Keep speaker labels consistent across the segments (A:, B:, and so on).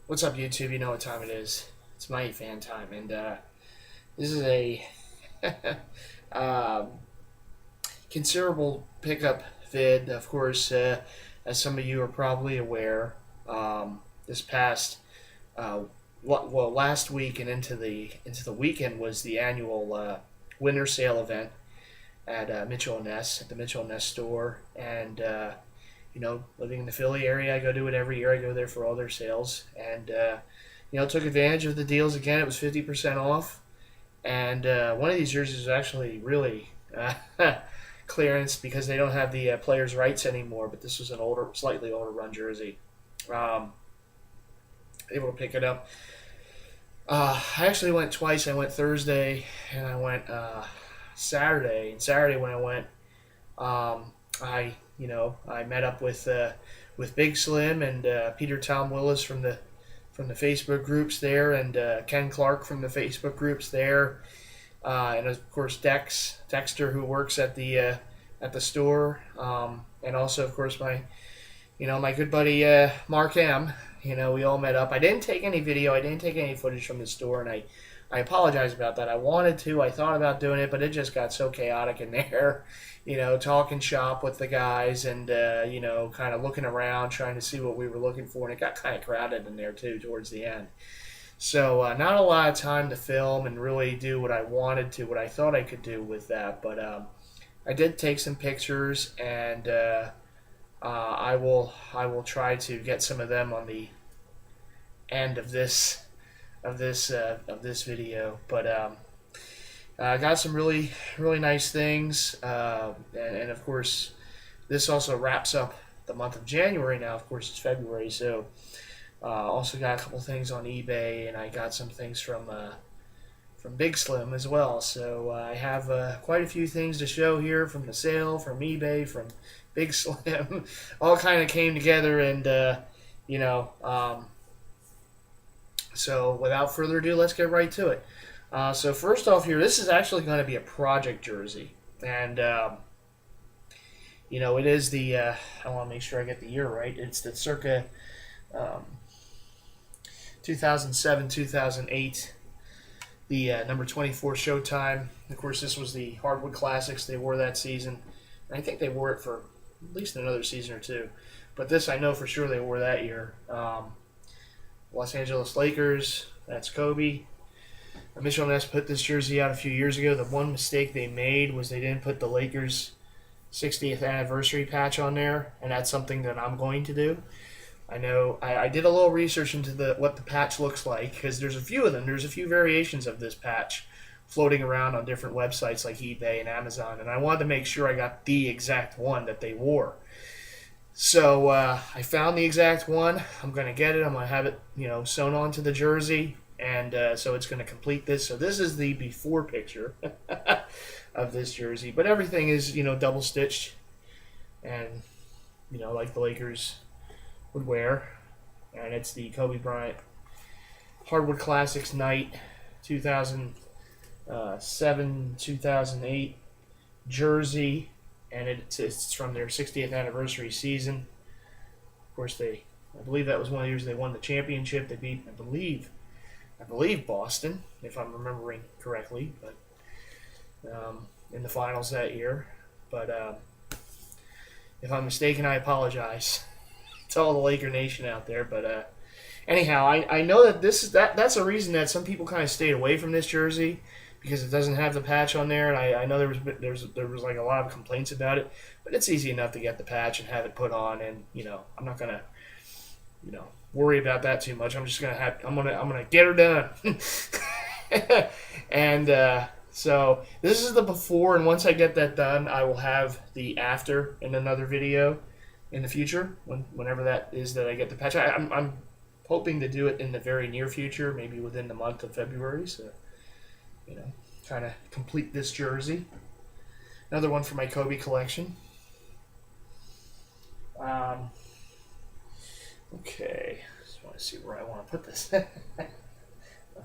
A: What's up, YouTube? You know what time it is. It's my fan time, and this is a um, considerable pickup vid. Of course, as some of you are probably aware, this past uh, last week and into the weekend was the annual winter sale event at Mitchell&Ness at the Mitchell&Ness store, and living in the Philly area, I go to it every year. I go there for all their sales, and took advantage of the deals again. It was 50% off, and one of these jerseys was actually really clearance because they don't have the players' rights anymore. But this was an older, slightly older run jersey. Um, Able to pick it up. I actually went twice. I went Thursday and I went Saturday. And Saturday when I went, I met up with Big Slim and Peter Tom Willis from the Facebook groups there, and Ken Clark from the Facebook groups there, and of course Dexter, who works at the store, and also of course my good buddy Mark M. We all met up. I didn't take any video. I didn't take any footage from the store, and I apologize about that. I wanted to. I thought about doing it, but it just got so chaotic in there. Talking shop with the guys and, kind of looking around, trying to see what we were looking for. And it got kind of crowded in there, too, towards the end. So, not a lot of time to film and really do what I wanted to, what I thought I could do with that. But I did take some pictures, and I will try to get some of them on the end of this video. But got some really really nice things, and of course this also wraps up the month of January. Now of course it's February, so also got a couple things on eBay, and I got some things from Big Slim as well. So I have quite a few things to show here from the sale, from eBay, from Big Slim. All kind of came together, and so without further ado, let's get right to it. So first off here, this is actually going to be a project jersey. And, it is the, I want to make sure I get the year right. It's the circa 2007, 2008, the number 24 Showtime. Of course, this was the Hardwood Classics. They wore that season. And I think they wore it for at least another season or two. But this, I know for sure they wore that year. Los Angeles Lakers, that's Kobe. Mitchell&Ness put this jersey out a few years ago. The one mistake they made was they didn't put the Lakers 60th anniversary patch on there, and that's something that I'm going to do. I know I did a little research into what the patch looks like, because there's a few of them. There's a few variations of this patch floating around on different websites like eBay and Amazon, and I wanted to make sure I got the exact one that they wore. So I found the exact one. I'm going to get it. I'm going to have it, sewn onto the jersey. And so it's going to complete this. So this is the before picture of this jersey. But everything is, double stitched. And, like the Lakers would wear. And it's the Kobe Bryant Hardwood Classics Night 2007, 2008 jersey. And it's from their 60th anniversary season. Of course, I believe that was one of the years they won the championship. They beat, I believe Boston, if I'm remembering correctly, but in the finals that year. But if I'm mistaken, I apologize to all the Laker Nation out there. But anyhow, I know that that's a reason that some people kind of stayed away from this jersey, because it doesn't have the patch on there, and I know there was like a lot of complaints about it, but it's easy enough to get the patch and have it put on, and I'm not gonna worry about that too much. I'm just I'm gonna get her done. And so this is the before, and once I get that done, I will have the after in another video in the future, whenever that is that I get the patch. I'm hoping to do it in the very near future, maybe within the month of February. So kind of complete this jersey. Another one for my Kobe collection. Okay, just want to see where I want to put this. I'll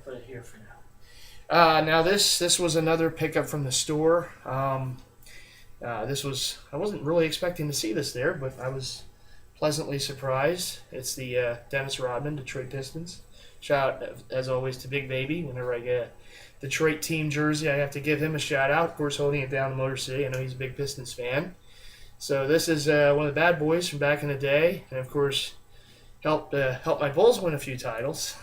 A: put it here for now. Now this was another pickup from the store. I wasn't really expecting to see this there, but I was pleasantly surprised. It's the Dennis Rodman Detroit Pistons. Shout out, as always, to Big Baby. Whenever I get a Detroit team jersey, I have to give him a shout out. Of course, holding it down in Motor City. I know he's a big Pistons fan. So this is one of the bad boys from back in the day, and of course, helped my Bulls win a few titles.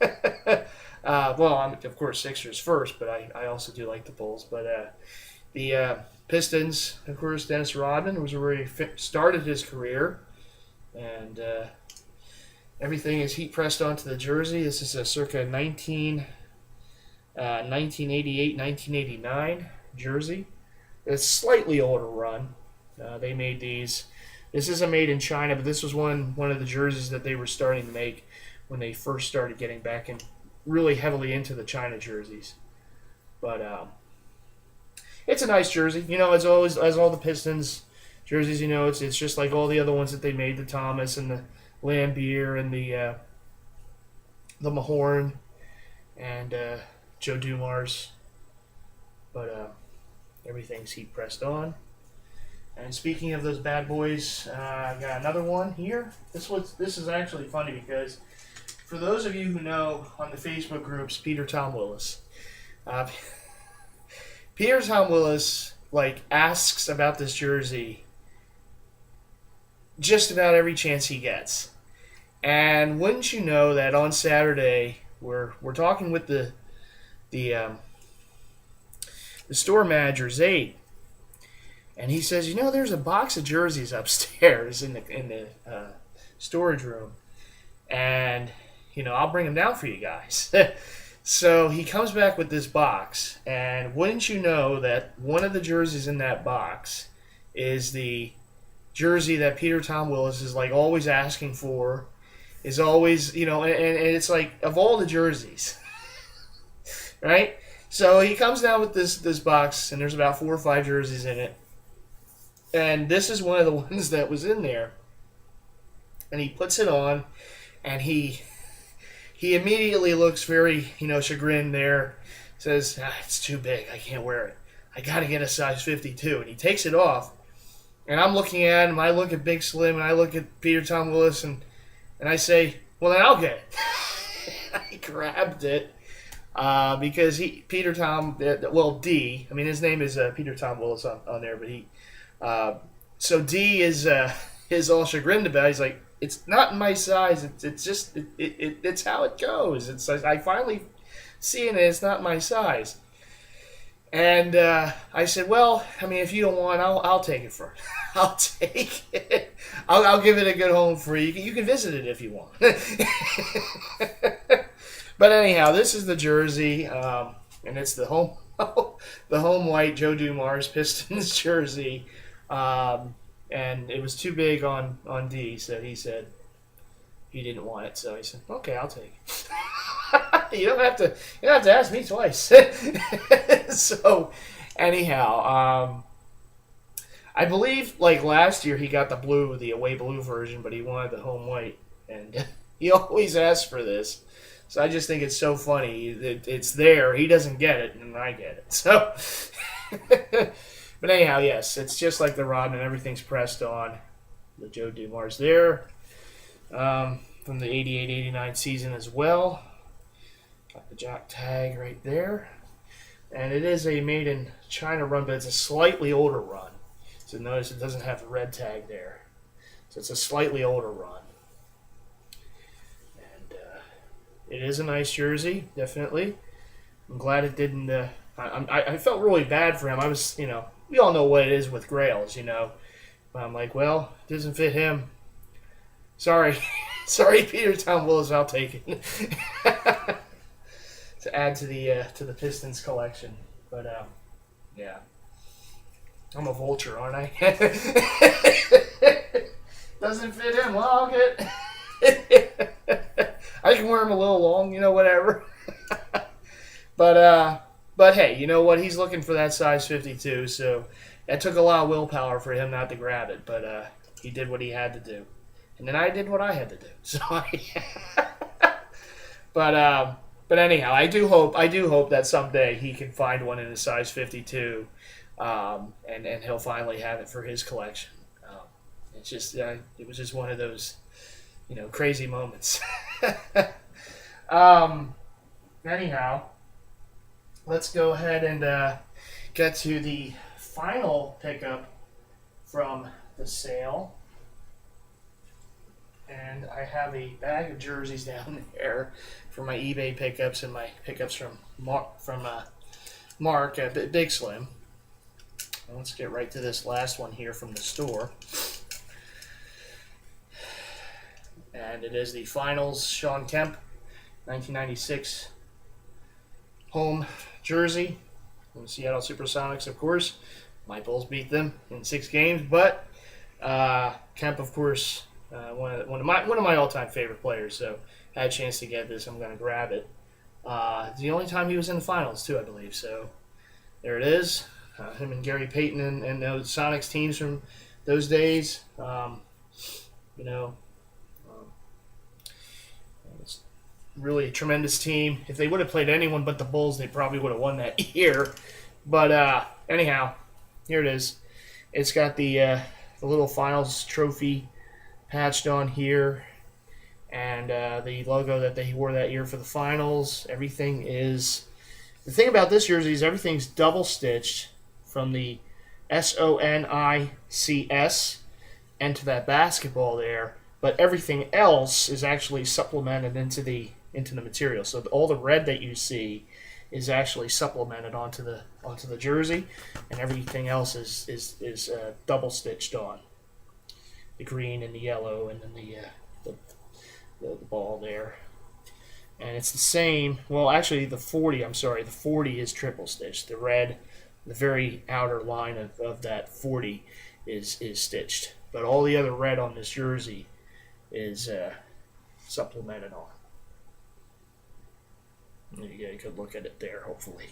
A: Well, I'm of course Sixers first, but I also do like the Bulls. But the Pistons, of course, Dennis Rodman was where he started his career, and everything is heat pressed onto the jersey. This is a circa 1988, 1989 jersey. It's a slightly older run. They made these. This isn't made in China, but this was one of the jerseys that they were starting to make when they first started getting back in really heavily into the China jerseys. But it's a nice jersey. As always, as all the Pistons jerseys, it's just like all the other ones that they made, the Thomas and the Lambier and the Mahorn and Joe Dumars. But everything's heat pressed on. And speaking of those bad boys, I got another one here. This is actually funny because for those of you who know on the Facebook groups, Peter Tom Willis, Peter Tom Willis asks about this jersey just about every chance he gets. And wouldn't you know that on Saturday we're talking with the store manager Zaid. And he says, there's a box of jerseys upstairs in the storage room, and I'll bring them down for you guys. So he comes back with this box, and wouldn't you know that one of the jerseys in that box is the jersey that Peter Tom Willis is always asking for, is always and it's of all the jerseys, right? So he comes down with this box, and there's about 4 or 5 jerseys in it. And this is one of the ones that was in there. And he puts it on, and he immediately looks very, chagrined there. Says, it's too big. I can't wear it. I got to get a size 52. And he takes it off. And I'm looking at him. I look at Big Slim, and I look at Peter Tom Willis, and I say, well, then I'll get it. I grabbed it. Because Peter Tom, D, his name is Peter Tom Willis on there, but so D is all chagrined about it. He's like, it's not in my size. It's just it's how it goes. I finally seeing it. It's not my size. And I said, well, if you don't want, I'll take it first. I'll take it. I'll give it a good home for you. You can visit it if you want. But anyhow, this is the jersey, and it's the home white Joe Dumars Pistons jersey. And it was too big on D, so he said he didn't want it. So he said, "Okay, I'll take it." You don't have to ask me twice. So, anyhow, I believe last year he got the away blue version, but he wanted the home white, and he always asks for this. So I just think it's so funny. It's there. He doesn't get it, and I get it. So. But anyhow, yes, it's just like the Rodman. Everything's pressed on. The Joe Dumars there from the 88-89 season as well. Got the Jock tag right there. And it is a made in China run, but it's a slightly older run. So notice it doesn't have the red tag there. So it's a slightly older run. And it is a nice jersey, definitely. I'm glad it didn't... I felt really bad for him. I was, we all know what it is with Grails, But I'm like, well, it doesn't fit him. Sorry. Sorry, Peter Tom Willis, I'll take it. To add to the Pistons collection. But, yeah. I'm a vulture, aren't I? Doesn't fit him. Well, I'll get I can wear him a little long, whatever. But hey, you know what? He's looking for that size 52, so that took a lot of willpower for him not to grab it. But he did what he had to do, and then I did what I had to do. So, but anyhow, I do hope that someday he can find one in a size 52, and he'll finally have it for his collection. It's just it was just one of those crazy moments. Anyhow, let's go ahead and get to the final pickup from the sale. And I have a bag of jerseys down there for my eBay pickups and my pickups from Mark at Big Slim. And let's get right to this last one here from the store. And it is the Finals Shawn Kemp 1996 home jersey from the Seattle Supersonics, of course. My Bulls beat them in 6 games, but Kemp, of course, one of my all-time favorite players. So had a chance to get this, I'm going to grab it. It's the only time he was in the finals too, I believe. So there it is. Him and Gary Payton and those Sonics teams from those days. It's really a tremendous team. If they would have played anyone but the Bulls, they probably would have won that year. But anyhow, here it is. It's got the little finals trophy patched on here, and the logo that they wore that year for the finals. Everything is... The thing about this jersey is everything's double stitched from the SONICS and to that basketball there, but everything else is actually supplemented into the material. So all the red that you see is actually supplemented onto the jersey, and everything else is double stitched on. The green and the yellow, and then the ball there. And it's the same. Well, actually, the 40 is triple stitched. The red, the very outer line of that 40 is stitched. But all the other red on this jersey is supplemented on. There you go. You could look at it there, hopefully.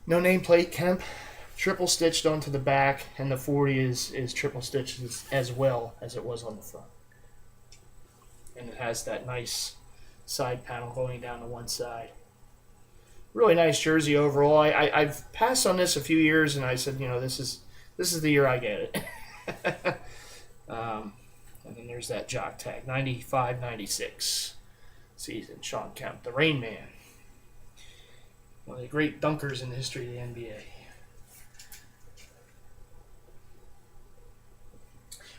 A: No nameplate, Kemp. Triple stitched onto the back, and the 40 is triple stitched as well as it was on the front. And it has that nice side panel going down to one side. Really nice jersey overall. I've passed on this a few years, and I said, this is the year I get it. And then there's that jock tag, 95-96 season. Shawn Kemp, the Rain Man. One of the great dunkers in the history of the NBA.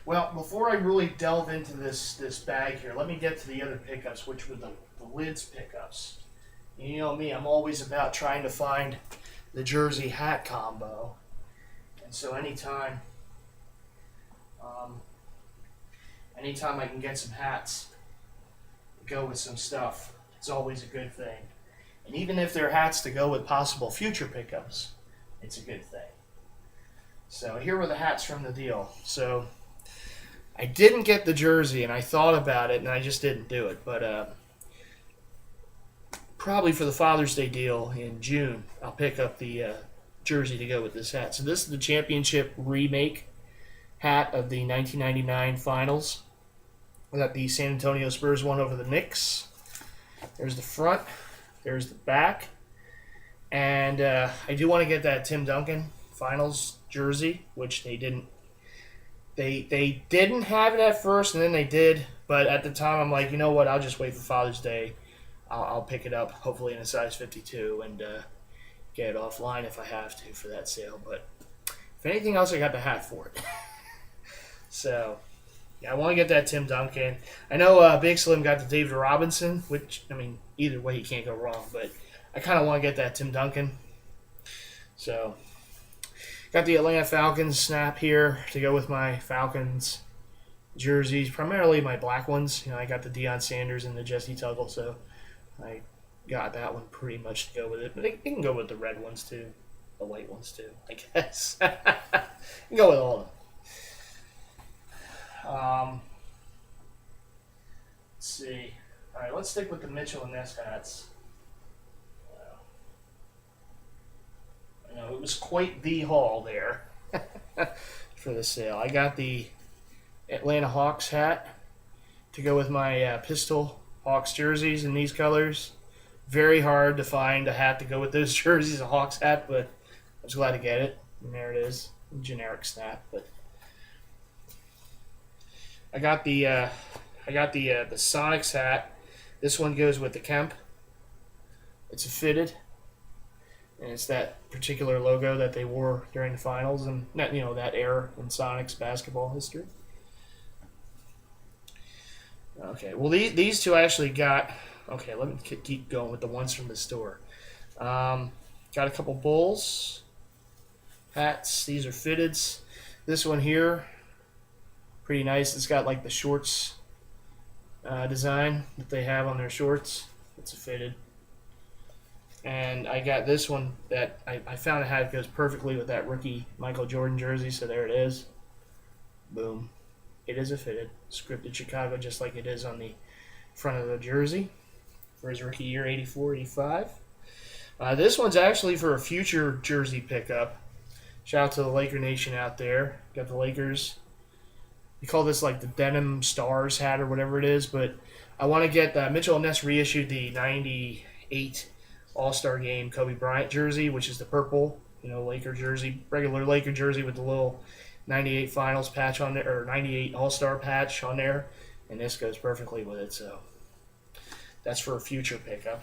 A: Well, before I really delve into this bag here, let me get to the other pickups, which were the lids pickups. You know me, I'm always about trying to find the jersey hat combo. And so anytime I can get some hats to go with some stuff, it's always a good thing. And even if they're hats to go with possible future pickups, it's a good thing. So here were the hats from the deal. So I didn't get the jersey, and I thought about it, and I just didn't do it. But probably for the Father's Day deal in June, I'll pick up the jersey to go with this hat. So this is the championship remake hat of the 1999 finals that the San Antonio Spurs won over the Knicks. There's the front. There's the back. And I do want to get that Tim Duncan finals jersey, which they didn't. They didn't have it at first, and then they did. But at the time, I'm like, you know what? I'll just wait for Father's Day. I'll pick it up, hopefully in a size 52, and get it offline if I have to for that sale. But if anything else, I got the hat for it. So, yeah, I want to get that Tim Duncan. I know Big Slim got the David Robinson, which, I mean, either way, you can't go wrong. But I kind of want to get that Tim Duncan. So, got the Atlanta Falcons snap here to go with my Falcons jerseys, primarily my black ones. I got the Deion Sanders and the Jesse Tuggle, so I got that one pretty much to go with it. But it can go with the red ones too, the white ones too, I guess. You can go with all of them. Let's see. All right, let's stick with the Mitchell&Ness hats. I know it was quite the haul there for the sale. I got the Atlanta Hawks hat to go with my Pistol Hawks jerseys in these colors. Very hard to find a hat to go with those jerseys, a Hawks hat, but I was glad to get it. And there it is. generic snap. But I got the Sonics hat. This one goes with the Kemp. It's a fitted, and it's that particular logo that they wore during the finals and that that era in Sonics basketball history. Okay, well these two I actually got. Okay, let me keep going with the ones from the store. Got a couple Bulls hats. These are fitteds. This one here, pretty nice. It's got like the shorts design that they have on their shorts. It's a fitted. And I got this one that I found a hat that goes perfectly with that rookie Michael Jordan jersey, so there it is. Boom. It is a fitted. Scripted Chicago just like it is on the front of the jersey for his rookie year, 84, 85. This one's actually for a future jersey pickup. Shout out to the Laker Nation out there. Got the Lakers. We call this like the Denim Stars hat or whatever it is, but I want to get Mitchell&Ness reissued the 98 All-Star Game Kobe Bryant jersey, which is the purple, Laker jersey, regular Laker jersey with the little 98 Finals patch on there, or 98 All-Star patch on there, and this goes perfectly with it, so that's for a future pickup.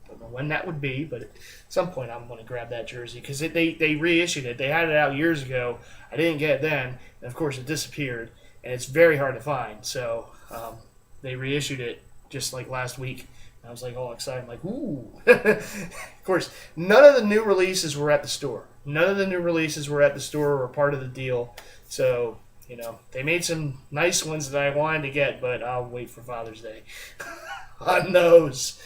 A: Don't know when that would be, but at some point I'm going to grab that jersey because they reissued it. They had it out years ago. I didn't get it then, and of course it disappeared, and it's very hard to find, so they reissued it just like last week. I was like all excited. I'm like, ooh. Of course, none of the new releases were at the store. None of the new releases were at the store or part of the deal. So, they made some nice ones that I wanted to get, but I'll wait for Father's Day on those.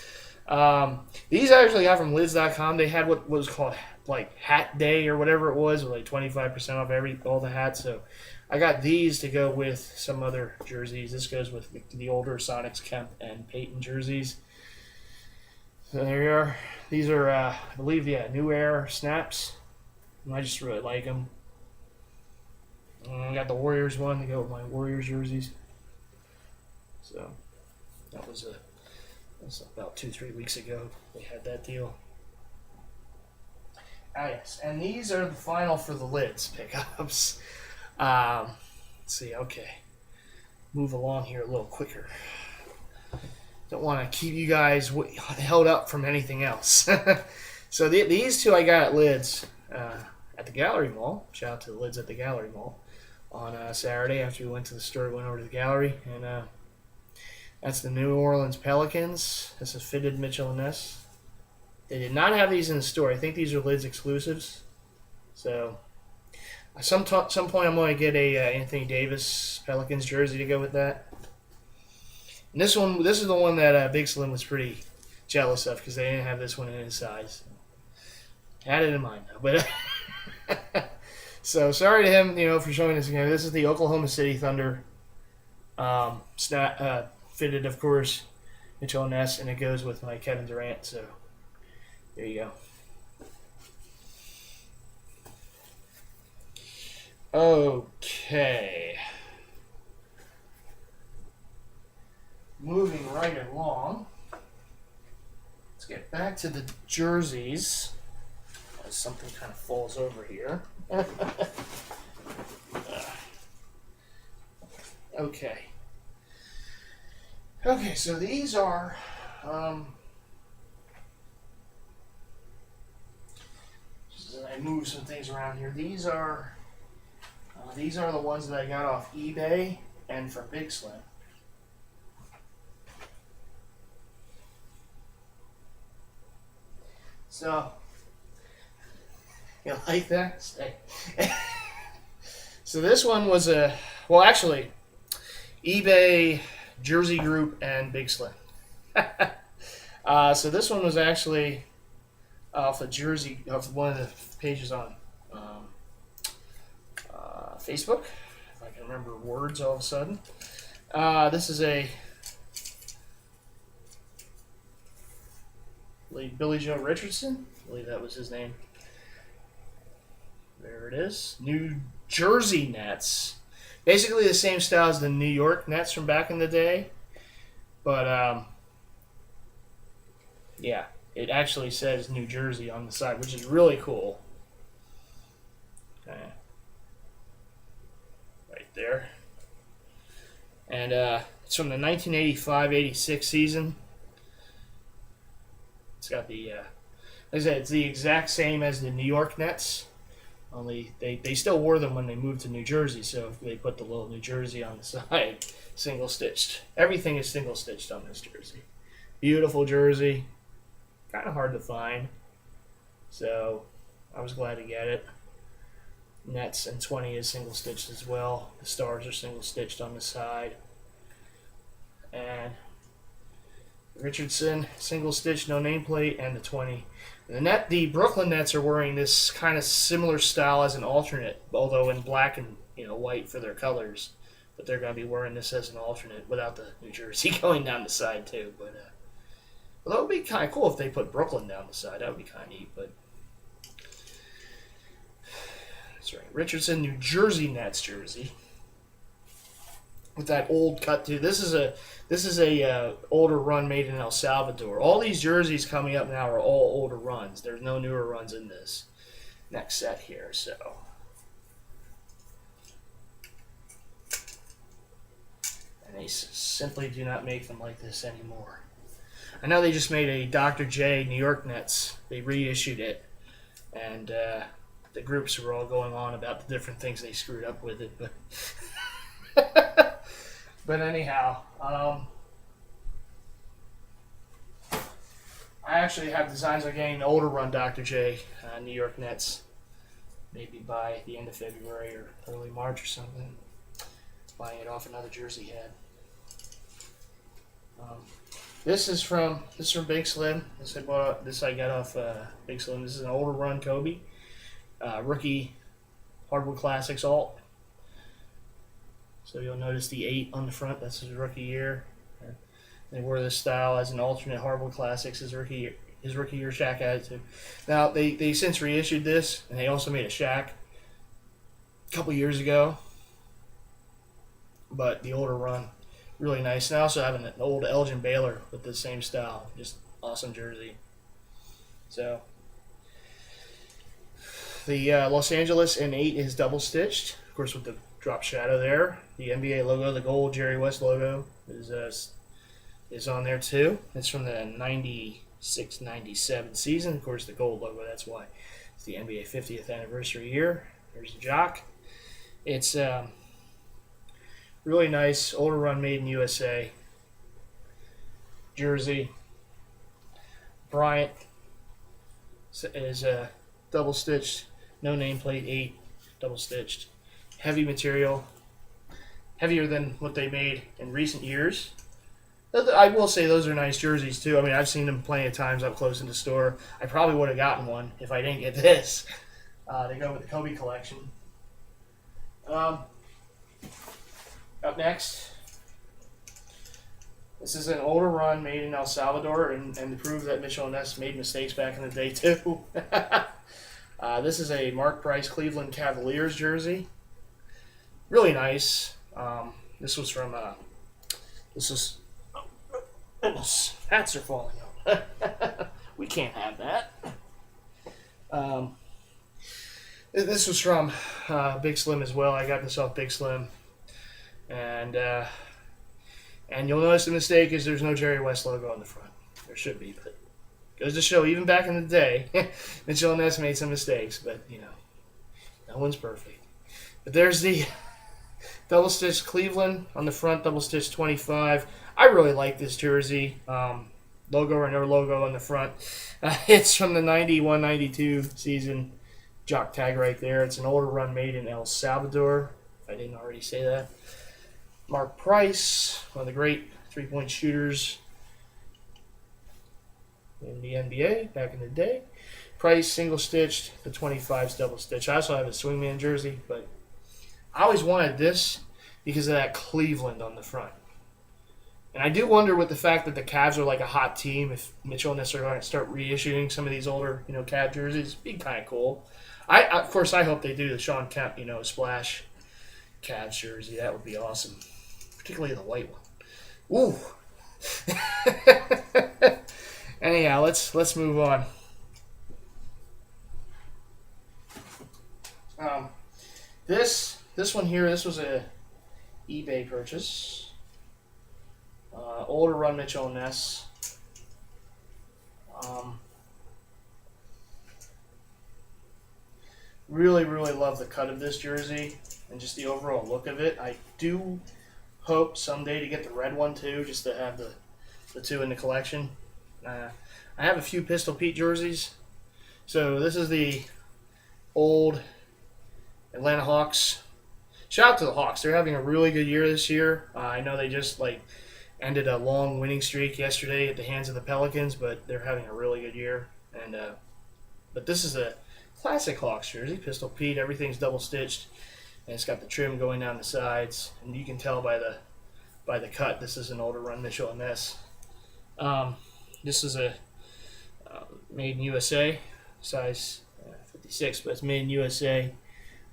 A: These I actually got from lids.com. They had what was called like Hat Day or whatever it was, with like 25% off all the hats. So I got these to go with some other jerseys. This goes with the older Sonics, Kemp, and Peyton jerseys. So there you are. These are, I believe, New Air snaps. I just really like them. I got the Warriors one to go with my Warriors jerseys. So that was about 2-3 weeks ago. They had that deal. Yes, and these are the final for the lids pickups. Let's see. Okay, move along here a little quicker. Don't want to keep you guys held up from anything else. So these two I got at Lids at the Gallery Mall. Shout out to the Lids at the Gallery Mall on Saturday after we went to the store. We went over to the gallery, and that's the New Orleans Pelicans. This is fitted Mitchell&Ness. They did not have these in the store. I think these are Lids exclusives. So at some point I'm going to get a Anthony Davis Pelicans jersey to go with that. And this is the one that Big Slim was pretty jealous of because they didn't have this one in his size. Had it in mind though, but so sorry to him, for showing this again. This is the Oklahoma City Thunder, fitted, of course, Mitchell&Ness, and it goes with my Kevin Durant. So there you go. Okay. Moving right along, let's get back to the jerseys. As something kind of falls over here. Okay. Okay, so these are just as I move some things around here. These are the ones that I got off eBay and from Big Slim. So, you like that? Stay. So this one was actually, eBay, Jersey Group, and Big Slim. So this one was actually off one of the pages on Facebook, if I can remember words all of a sudden. This is Billy Joe Richardson. I believe that was his name. There it is. New Jersey Nets. Basically the same style as the New York Nets from back in the day. But, yeah, it actually says New Jersey on the side, which is really cool. Okay. there. And it's from the 1985-86 season. It's got the, like I said, it's the exact same as the New York Nets. Only they still wore them when they moved to New Jersey, so they put the little New Jersey on the side, single stitched. Everything is single stitched on this jersey. Beautiful jersey, kind of hard to find, so I was glad to get it. Nets and 20 is single stitched as well. The stars are single stitched on the side, and Richardson single stitched, no nameplate, and the 20. The Brooklyn Nets are wearing this kind of similar style as an alternate, although in black and white for their colors. But they're going to be wearing this as an alternate without the New Jersey going down the side too. But well, that would be kind of cool if they put Brooklyn down the side. That would be kind of neat. But that's right, Richardson, New Jersey Nets jersey with that old cut too. This is a older run made in El Salvador. All these jerseys coming up now are all older runs. There's no newer runs in this next set here. So, and they simply do not make them like this anymore. I know they just made a Dr. J New York Nets. They reissued it, and the groups were all going on about the different things they screwed up with it, but. But anyhow, I actually have designs on getting an older run Dr. J New York Nets, maybe by the end of February or early March or something. Buying it off another jersey head. This is from Big Slim. This I got off Big Slim. This is an older run Kobe, rookie Hardwood Classics alt. So you'll notice the 8 on the front. That's his rookie year. They wore this style as an alternate Hardwood Classics his rookie year Shaq had it too. Now they since reissued this, and they also made a Shaq a couple years ago. But the older run, really nice. And I also have an old Elgin Baylor with the same style, just awesome jersey. So the Los Angeles in 8 is double stitched, of course, with the drop shadow there. The NBA logo, the gold Jerry West logo, is on there too. It's from the 96-97 season. Of course, the gold logo, that's why. It's the NBA 50th anniversary year. There's the jock. It's really nice, older run, made in USA jersey. Bryant is double stitched, no nameplate, 8, double stitched. Heavy material, heavier than what they made in recent years. I will say those are nice jerseys too. I mean, I've seen them plenty of times up close in the store. I probably would have gotten one if I didn't get this to go with the Kobe collection. Up next, this is an older run made in El Salvador, and to prove that Mitchell&Ness made mistakes back in the day too. This is a Mark Price Cleveland Cavaliers jersey. Really nice. This was from. Goodness, hats are falling out. We can't have that. This was from Big Slim as well. I got this off Big Slim, and you'll notice the mistake is there's no Jerry West logo on the front. There should be, but goes to show even back in the day, Mitchell&Ness made some mistakes, but no one's perfect. But there's the double stitched Cleveland on the front, double stitched 25. I really like this jersey. Logo or no logo on the front. It's from the 91-92 season. Jock tag right there. It's an older run made in El Salvador, if I didn't already say that. Mark Price, one of the great three-point shooters in the NBA back in the day. Price single stitched, the 25's double stitched. I also have a swingman jersey, but I always wanted this because of that Cleveland on the front. And I do wonder with the fact that the Cavs are like a hot team, if Mitchell&Ness are going to start reissuing some of these older, Cavs jerseys, it'd be kind of cool. Of course, I hope they do the Sean Kemp, splash Cavs jersey. That would be awesome, particularly the white one. Ooh. Anyhow, let's move on. This one here, this was a eBay purchase. Older run Mitchell&Ness. Really, really love the cut of this jersey and just the overall look of it. I do hope someday to get the red one too, just to have the two in the collection. I have a few Pistol Pete jerseys. So this is the old Atlanta Hawks. Shout out to the Hawks. They're having a really good year this year. I know they just ended a long winning streak yesterday at the hands of the Pelicans, but they're having a really good year. And but this is a classic Hawks jersey, Pistol Pete. Everything's double stitched, and it's got the trim going down the sides, and you can tell by the cut this is an older run Mitchell&Ness. This is a made in USA, size 56, but it's made in USA.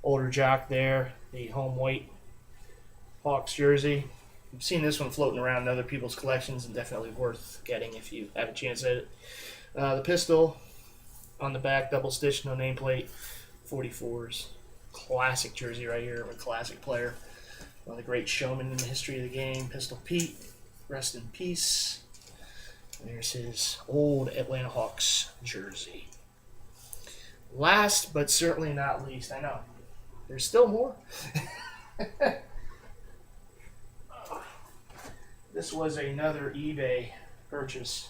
A: Older jock there, the home white Hawks jersey. I've seen this one floating around in other people's collections, and definitely worth getting if you have a chance at it. The pistol on the back, double stitched, no nameplate, 44s. Classic jersey right here of a classic player. One of the great showmen in the history of the game, Pistol Pete. Rest in peace. There's his old Atlanta Hawks jersey. Last but certainly not least, I know there's still more. This was another eBay purchase,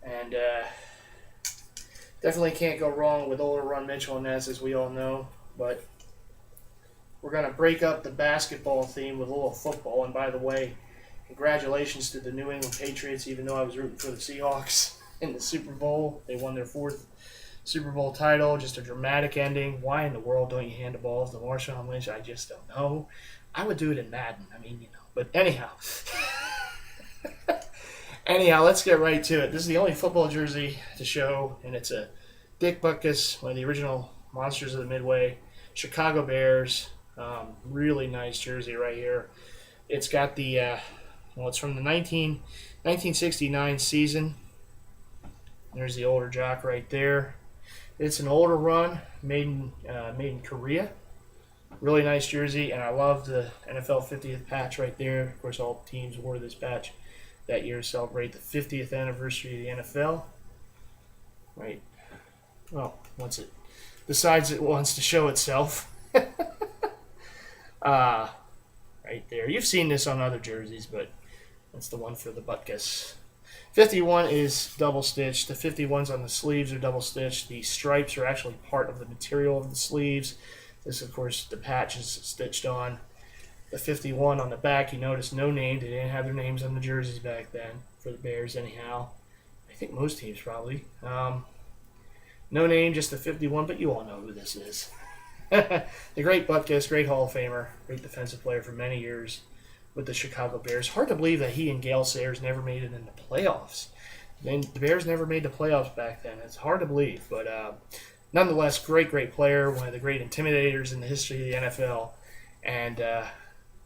A: and definitely can't go wrong with older run Mitchell&Ness, as we all know. But we're going to break up the basketball theme with a little football. And by the way, congratulations to the New England Patriots, even though I was rooting for the Seahawks in the Super Bowl. They won their 4th Super Bowl title. Just a dramatic ending. Why in the world don't you hand the ball to Marshawn Lynch? I just don't know. I would do it in Madden. I mean, you know. But anyhow. Anyhow, let's get right to it. This is the only football jersey to show, and it's a Dick Butkus, one of the original monsters of the Midway, Chicago Bears. Really nice jersey right here. It's got the, it's from the 1969 season. There's the older jock right there. It's an older run, made in Korea. Really nice jersey, and I love the NFL 50th patch right there. Of course, all teams wore this patch that year to celebrate the 50th anniversary of the NFL. Right. Well, once it decides it wants to show itself. Right there. You've seen this on other jerseys, but that's the one for the Butkus. 51 is double stitched. The 51s on the sleeves are double stitched. The stripes are actually part of the material of the sleeves. This, of course, the patch is stitched on. The 51 on the back, you notice no name. They didn't have their names on the jerseys back then, for the Bears anyhow. I think most teams probably. No name, just the 51, but you all know who this is. The great Butkus, great Hall of Famer, great defensive player for many years with the Chicago Bears. Hard to believe that he and Gale Sayers never made it in the playoffs. The Bears never made the playoffs back then. It's hard to believe, but nonetheless, great player, one of the great intimidators in the history of the NFL. And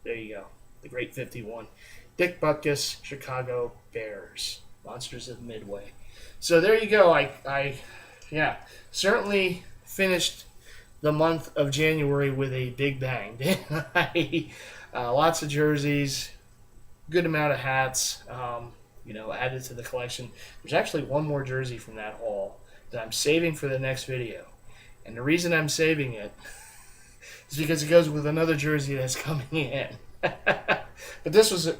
A: there you go, the great 51. Dick Butkus, Chicago Bears, Monsters of Midway. So there you go. I certainly finished the month of January with a big bang, didn't I? Lots of jerseys, good amount of hats, added to the collection. There's actually one more jersey from that haul that I'm saving for the next video. And the reason I'm saving it is because it goes with another jersey that's coming in. But this was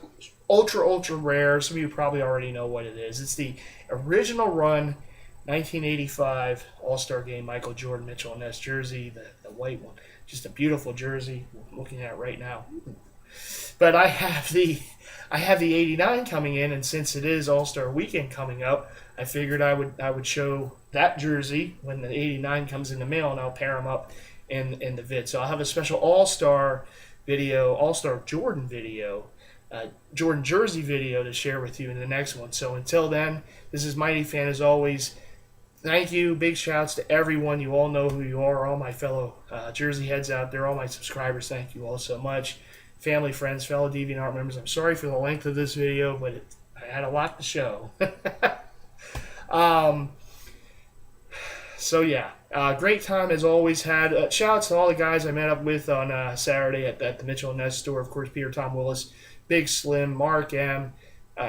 A: ultra rare. Some of you probably already know what it is. It's the original run 1985 All-Star Game Michael Jordan Mitchell&Ness jersey, the white one. Just a beautiful jersey I'm looking at right now. But I have the 89 coming in, and since it is All-Star Weekend coming up, I figured I would show that jersey when the 89 comes in the mail, and I'll pair them up in the vid. So I'll have a special All-Star video, All-Star Jordan video, Jordan jersey video to share with you in the next one. So until then, this is Mighty Fan as always. Thank you. Big shouts to everyone. You all know who you are. All my fellow jersey heads out there, all my subscribers, thank you all so much. Family, friends, fellow DeviantArt members, I'm sorry for the length of this video, but I had a lot to show. So yeah, Great time as always had. Shout out to all the guys I met up with on Saturday at the Mitchell&Ness store. Of course, Peter Tom Willis, Big Slim, Mark M.,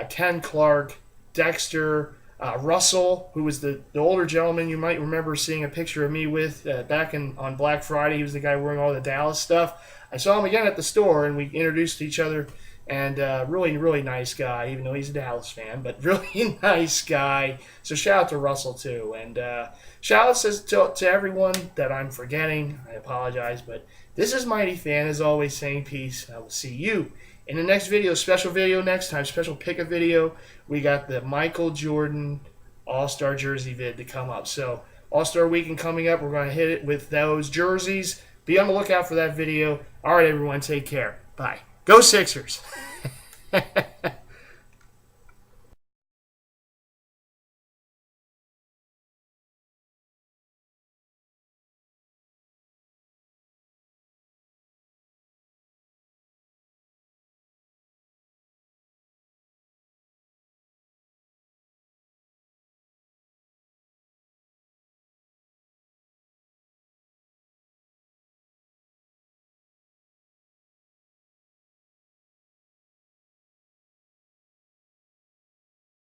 A: Ken Clark, Dexter, Russell, who was the older gentleman you might remember seeing a picture of me with back on Black Friday. He was the guy wearing all the Dallas stuff. I saw him again at the store, and we introduced each other. And really, really nice guy, even though he's a Dallas fan, but really nice guy. So shout out to Russell, too. And shout out to everyone that I'm forgetting. I apologize, but this is Mighty Fan, as always, saying peace. I will see you in the next video. Special video next time, special pick-up video. We got the Michael Jordan All-Star Jersey vid to come up. So All-Star Weekend coming up. We're going to hit it with those jerseys. Be on the lookout for that video. All right, everyone, take care. Bye. Go Sixers!